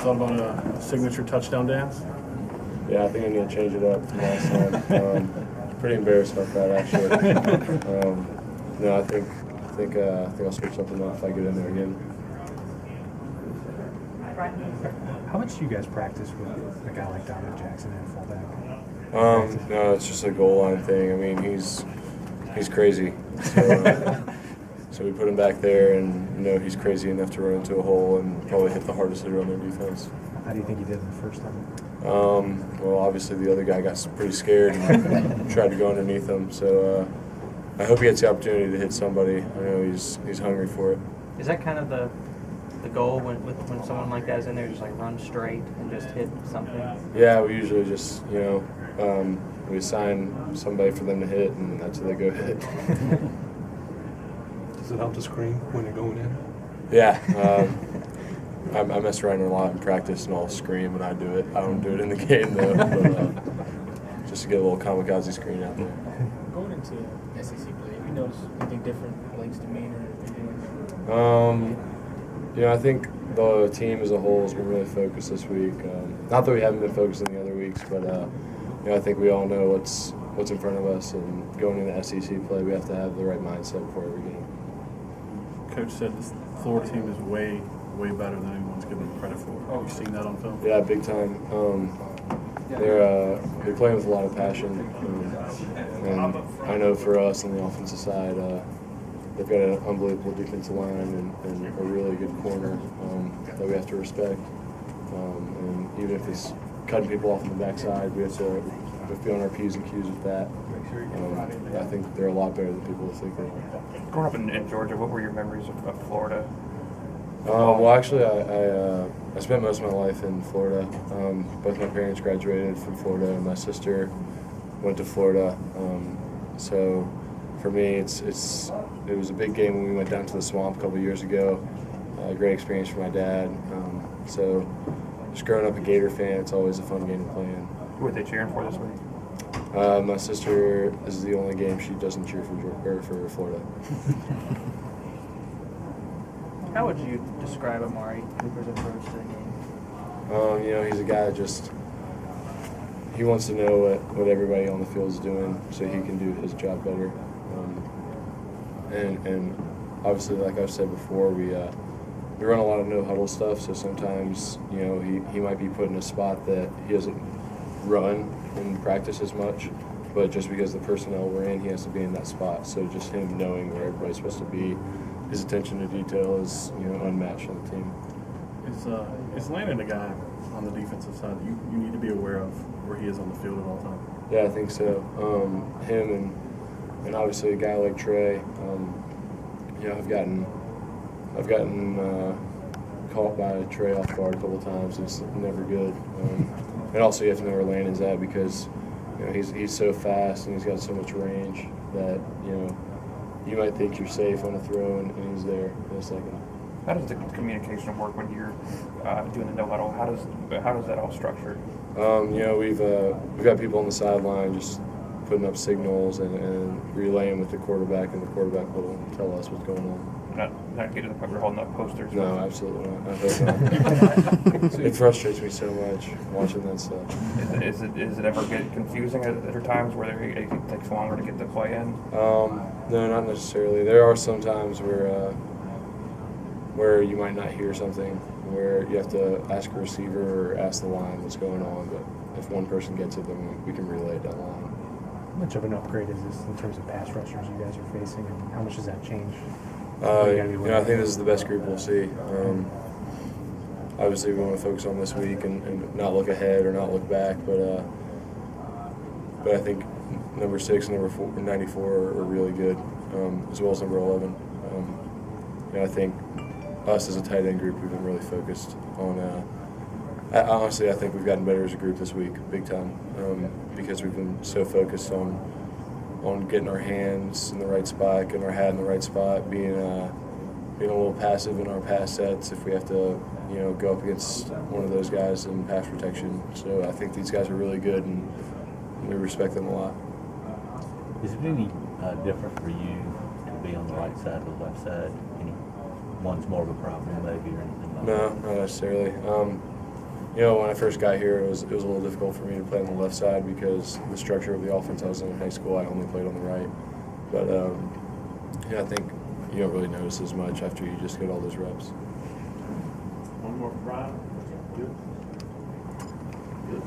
Thought about a signature touchdown dance? Yeah, I think I need to change it up from last time. Pretty embarrassed about that, actually. No, I think I'll switch something up if I get in there again. How much do you guys practice with a guy like Dominic Jackson at fullback? No, it's just a goal line thing. I mean, he's crazy. So, so we put him back there, and he's crazy enough to run into a hole and probably hit the hardest hitter on their defense. How do you think he did in the first time? Well, obviously the other guy got pretty scared and tried to go underneath him. So I hope he gets the opportunity to hit somebody. I know he's hungry for it. Is that kind of the goal when someone like that is in there, just like run straight and just hit something? Yeah, we usually just we assign somebody for them to hit, and that's who they go hit. Does it help to scream when you're going in? Yeah. I mess around a lot in practice, and I'll scream when I do it. I don't do it in the game, though, but just to get a little kamikaze screen out there. Going into SEC play, have you noticed anything different, Blake's demeanor, anything like that? I think the team as a whole has been really focused this week. Not that we haven't been focused in the other weeks, but I think we all know what's in front of us, and going into SEC play, we have to have the right mindset before every game. Coach said this Florida team is way better than anyone's given them credit for. Have you seen that on film? Yeah, big time. They're playing with a lot of passion, and I know for us on the offensive side, they've got an unbelievable defensive line and a really good corner that we have to respect. And even if it's cutting people off on the backside, we have to be on our P's and Q's with that. I think they're a lot better than people think they are. Growing up in Georgia, what were your memories of Florida? Well, actually, I spent most of my life in Florida. Both my parents graduated from Florida, and my sister went to Florida. So for me, it was a big game when we went down to the Swamp a couple of years ago. A great experience for my dad. So just growing up a Gator fan, it's always a fun game to play in. Who were they cheering for this week? My sister, this is the only game she doesn't cheer for Florida. How would you describe Amari Cooper's approach to the game? He's a guy that he wants to know what everybody on the field is doing so he can do his job better. And obviously, like I've said before, we run a lot of no-huddle stuff, so sometimes, he might be put in a spot that he doesn't run in practice as much, but just because the personnel we're in, he has to be in that spot. So just him knowing where everybody's supposed to be, his attention to detail is unmatched on the team. Is Landon a guy on the defensive side that you need to be aware of where he is on the field at all times? Yeah, I think so. Him and obviously a guy like Trey. I've gotten caught by Trey off guard a couple of times. It's never good. And also you have to know where Landon's at because he's so fast and he's got so much range that you might think you're safe on a throw, and he's there in a second. How does the communication work when you're doing the no huddle? How does that all structured? We've got people on the sideline just putting up signals and relaying with the quarterback, and the quarterback will tell us what's going on. Not get to the point where we're holding up posters. No, absolutely not. I hope not. It frustrates me so much watching that stuff. Is it ever get confusing? Are there times where it takes longer to get the play in? No, not necessarily. There are some times where you might not hear something, where you have to ask a receiver or ask the line what's going on. But if one person gets it, then we can relay it down the line. How much of an upgrade is this in terms of pass rushers you guys are facing, and how much does that change? I think this is the best group we'll see. Obviously, we want to focus on this week and not look ahead or not look back, but I think number 6 and number 94 are really good, as well as number 11. I think us as a tight end group, we've been really focused on. Honestly, I think we've gotten better as a group this week, big time, because we've been so focused on getting our hands in the right spot, getting our hat in the right spot, being a little passive in our pass sets if we have to, go up against one of those guys in pass protection. So I think these guys are really good, and we respect them a lot. Is it any different for you to be on the right side or the left side? One's more of a problem maybe or anything like that? No, not necessarily. You know, when I first got here, it was a little difficult for me to play on the left side because the structure of the offense I was in high school, I only played on the right. But yeah, I think you don't really notice as much after you just get all those reps. One more for Brian. Good. Good.